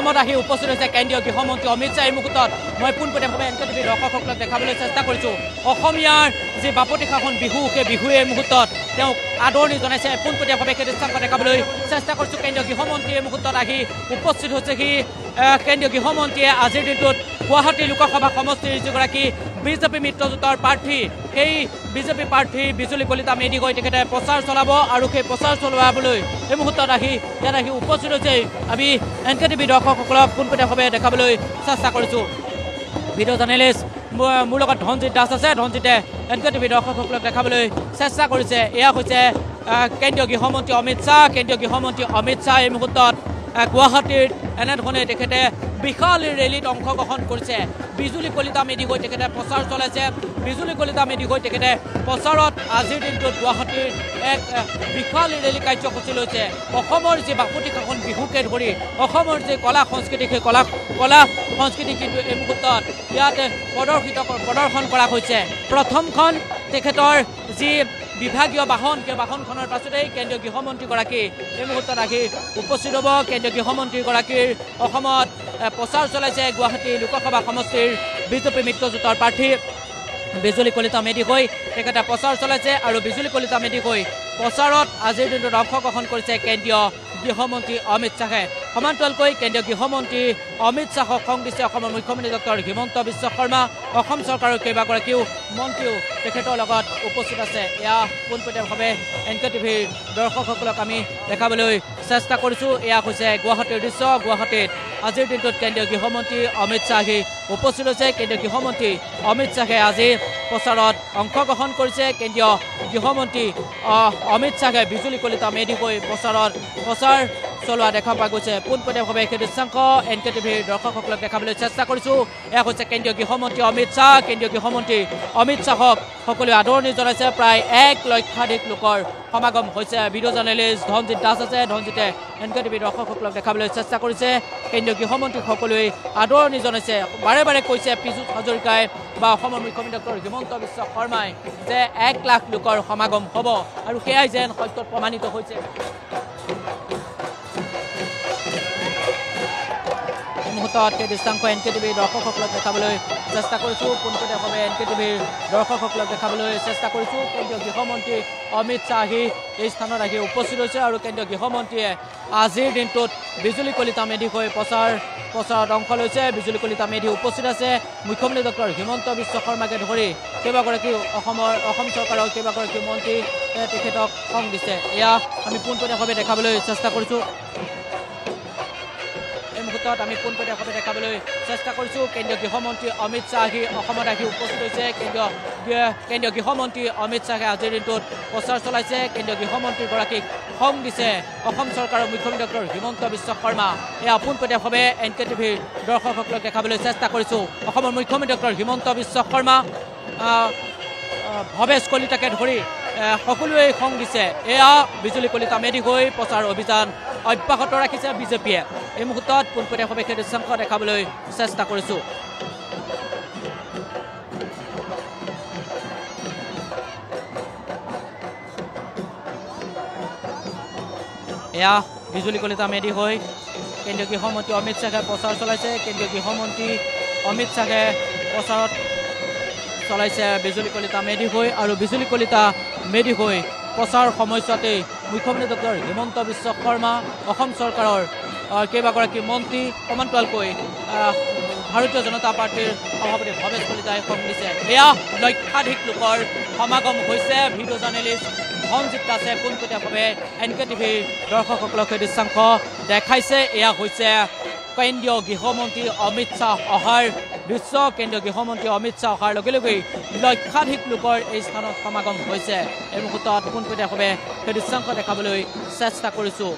অসমত আহি উপস্থিত হৈছে কেন্দ্ৰীয় গৃহমন্ত্ৰী অমিত শ্বাহ। এই মুহূৰ্তত মই পোনপটীয়াভাৱে NKTV দৰ্শকসকলক দেখাবলৈ চেষ্টা কৰিছোঁ অসমীয়াৰ যি বাপতি সাহোন বিহু, সেই বিহুৱে এই মুহূৰ্তত তেওঁক আদৰণি জনাইছে। পোনপটীয়াভাৱে সেই দৃশ্যাংশ দেখাবলৈ চেষ্টা কৰিছোঁ। কেন্দ্ৰীয় গৃহমন্ত্ৰী এই মুহূৰ্তত আহি উপস্থিত হৈছেহি। কেন্দ্ৰীয় গৃহমন্ত্ৰীয়ে আজিৰ দিনটোত গুৱাহাটী লোকসভা সমষ্টিৰ যিগৰাকী বিজেপি মিত্ৰজোঁটৰ প্ৰাৰ্থী, সেই বিজেপি প্ৰাৰ্থী বিজুলী কলিতা মেধিকৈ তেখেতে প্ৰচাৰ চলাব আৰু সেই প্ৰচাৰ চলাবলৈ এই মুহূৰ্তত ইয়াত আহি উপস্থিত হৈছে। আমি NKTV দৰ্শকসকলক পোনপটীয়াভাৱে দেখাবলৈ চেষ্টা কৰিছোঁ। ভিডিঅ' জাৰ্নেলিষ্ট মোৰ লগত ধনজিৎ দাস আছে। ধনজিতে NKTV দৰ্শকসকলক দেখাবলৈ চেষ্টা কৰিছে। এয়া হৈছে কেন্দ্ৰীয় গৃহমন্ত্ৰী অমিত শ্বাহ। কেন্দ্ৰীয় গৃহমন্ত্ৰী অমিত শ্বাহ এই মুহূৰ্তত গুৱাহাটীত এনেধৰণে তেখেতে বিশাল ৰেলীত অংশগ্ৰহণ কৰিছে। বিজুলী কলিতা মেধিকৈ তেখেতে প্ৰচাৰ চলাইছে। বিজুলী কলিতা মেধিকৈ তেখেতে প্ৰচাৰত আজিৰ দিনটোত গুৱাহাটীৰ এক বিশাল ৰেলী কাৰ্যসূচী লৈছে। অসমৰ যি বাপতি সাহোন বিহুকে ধৰি অসমৰ যি কলা সংস্কৃতি, সেই কলা সংস্কৃতি কিন্তু এই মুহূৰ্তত ইয়াত প্ৰদৰ্শন কৰা হৈছে। প্ৰথমখন তেখেতৰ যি বিভাগীয় বাহন, সেই বাহনখনৰ পাছতেই কেন্দ্ৰীয় গৃহমন্ত্ৰীগৰাকী এই মুহূৰ্তত আহি উপস্থিত হ'ব। কেন্দ্ৰীয় গৃহমন্ত্ৰীগৰাকীৰ অসমত প্ৰচাৰ চলাইছে গুৱাহাটী লোকসভা সমষ্টিৰ বিজেপি মিত্ৰজোঁটৰ প্ৰাৰ্থী বিজুলী কলিতা মেধিকৈ তেখেতে প্ৰচাৰ চলাইছে আৰু বিজুলী কলিতা মেধিকৈ প্ৰচাৰত আজিৰ দিনটোত অংশগ্ৰহণ কৰিছে কেন্দ্ৰীয় গৃহমন্ত্ৰী অমিত শ্বাহে। সমান্তৰালকৈ কেন্দ্ৰীয় গৃহমন্ত্ৰী অমিত শ্বাহক সং দিছে অসমৰ মুখ্যমন্ত্ৰী ডক্টৰ হিমন্ত বিশ্ব শৰ্মা। অসম চৰকাৰৰ কেইবাগৰাকীও মন্ত্ৰীও তেখেতৰ লগত উপস্থিত আছে। এয়া পোনপটীয়াভাৱে NKTVৰ দৰ্শকসকলক আমি দেখাবলৈ চেষ্টা কৰিছোঁ। এয়া হৈছে গুৱাহাটীৰ দৃশ্য। গুৱাহাটীত আজিৰ দিনটোত কেন্দ্ৰীয় গৃহমন্ত্ৰী অমিত শ্বাহ আহি উপস্থিত হৈছে। কেন্দ্ৰীয় গৃহমন্ত্ৰী অমিত শ্বাহে আজি প্ৰচাৰত অংশগ্ৰহণ কৰিছে। কেন্দ্ৰীয় গৃহমন্ত্ৰী অমিত শ্বাহে বিজুলী কলিতা মেধিকৈ প্ৰচাৰ চলোৱা দেখা পোৱা গৈছে। পোনপটীয়াভাৱে সেই দৃশ্যাংশ NKTVৰ দৰ্শকসকলক দেখাবলৈ চেষ্টা কৰিছোঁ। এয়া হৈছে কেন্দ্ৰীয় গৃহমন্ত্ৰী অমিত শ্বাহ। কেন্দ্ৰীয় গৃহমন্ত্ৰী অমিত শ্বাহক সকলোৱে আদৰণি জনাইছে। প্ৰায় 1 লক্ষাধিক লোকৰ সমাগম হৈছে। ভিডিঅ' জাৰ্নেলিষ্ট ধনজিৎ দাস আছে। ধনজিতে NKTV দৰ্শকসকলক দেখাবলৈ চেষ্টা কৰিছে। কেন্দ্ৰীয় গৃহমন্ত্ৰীক সকলোৱে আদৰণি জনাইছে। বাৰে বাৰে কৈছে পীযুষ হাজৰিকাই বা অসমৰ মুখ্যমন্ত্ৰী ডক্টৰ হিমন্ত বিশ্ব শৰ্মাই যে 1 লাখ লোকৰ সমাগম হ'ব আৰু সেয়াই যেন সত্যত প্ৰমাণিত হৈছে। মুহূৰ্তত সেই দৃশ্যাংশ NKTVৰ দৰ্শকসকলক দেখাবলৈ চেষ্টা কৰিছোঁ। পোনপটীয়াভাৱে NKTVৰ দৰ্শকসকলক দেখাবলৈ চেষ্টা কৰিছোঁ। কেন্দ্ৰীয় গৃহমন্ত্ৰী অমিত শ্বাহ আহি এই স্থানত আহি উপস্থিত হৈছে আৰু কেন্দ্ৰীয় গৃহমন্ত্ৰীয়ে আজিৰ দিনটোত বিজুলী কলিতা মেধিকৈ প্ৰচাৰত অংশ লৈছে। বিজুলী কলিতা মেধি উপস্থিত আছে। মুখ্যমন্ত্ৰী ডক্টৰ হিমন্ত বিশ্ব শৰ্মাকে ধৰি কেইবাগৰাকী অসম চৰকাৰৰ কেইবাগৰাকী মন্ত্ৰী তেখেতক সং দিছে। এয়া আমি পোনপটীয়াভাৱে দেখাবলৈ চেষ্টা কৰিছোঁ। আমি পোনপটীয়াভাৱে দেখাবলৈ চেষ্টা কৰিছোঁ। কেন্দ্ৰীয় গৃহমন্ত্ৰী অমিত শ্বাহ আহি অসমত আহি উপস্থিত হৈছে। কেন্দ্ৰীয় গৃহমন্ত্ৰী অমিত শ্বাহে আজিৰ দিনটোত প্ৰচাৰ চলাইছে। কেন্দ্ৰীয় গৃহমন্ত্ৰীগৰাকীক সং দিছে অসম চৰকাৰৰ মুখ্যমন্ত্ৰী ডক্টৰ হিমন্ত বিশ্ব শৰ্মা। এয়া পোনপটীয়াভাৱে NKTVৰ দৰ্শকসকলক দেখাবলৈ চেষ্টা কৰিছোঁ। অসমৰ মুখ্যমন্ত্ৰী ডক্টৰ হিমন্ত বিশ্ব শৰ্মা, ভৱেশ কলিতাকে ধৰি সকলোৱে সং দিছে। এয়া বিজুলী কলিতা মেধিকৈ প্ৰচাৰ অভিযান অব্যাহত ৰাখিছে বিজেপিয়ে। এই মুহূৰ্তত পোনপটীয়াভাৱে সেই দৃশ্যাংশ দেখাবলৈ চেষ্টা কৰিছোঁ। এয়া বিজুলী কলিতা মেধিকৈ কেন্দ্ৰীয় গৃহমন্ত্ৰী অমিত শ্বাহে প্ৰচাৰ চলাইছে। কেন্দ্ৰীয় গৃহমন্ত্ৰী অমিত শ্বাহে প্ৰচাৰত চলাইছে বিজুলী কলিতা মেধিকৈ আৰু বিজুলী কলিতা মেধিকৈ প্ৰচাৰ সময়ছোৱাতেই মুখ্যমন্ত্ৰী ডক্টৰ হিমন্ত বিশ্ব শৰ্মা, অসম চৰকাৰৰ কেইবাগৰাকী মন্ত্ৰী, সমান্তৰালকৈ ভাৰতীয় জনতা পাৰ্টীৰ সভাপতি ভৱেশ কলিতাই সং দিছে। এয়া লক্ষাধিক লোকৰ সমাগম হৈছে। ভিডিঅ' জাৰ্নেলিষ্ট ধনজিৎ দাসে পোনপটীয়াভাৱে NKTVৰ দৰ্শকসকলক সেই দৃশ্যাংশ দেখাইছে। এয়া হৈছে কেন্দ্ৰীয় গৃহমন্ত্ৰী অমিত শ্বাহ অহাৰ দৃশ্য। কেন্দ্ৰীয় গৃহমন্ত্ৰী অমিত শ্বাহ অহাৰ লগে লগেই লক্ষাধিক লোকৰ এই স্থানত সমাগম হৈছে। এই মুহূৰ্তত পোনপটীয়াভাৱে সেই দৃশ্যাংশ দেখাবলৈ চেষ্টা কৰিছোঁ।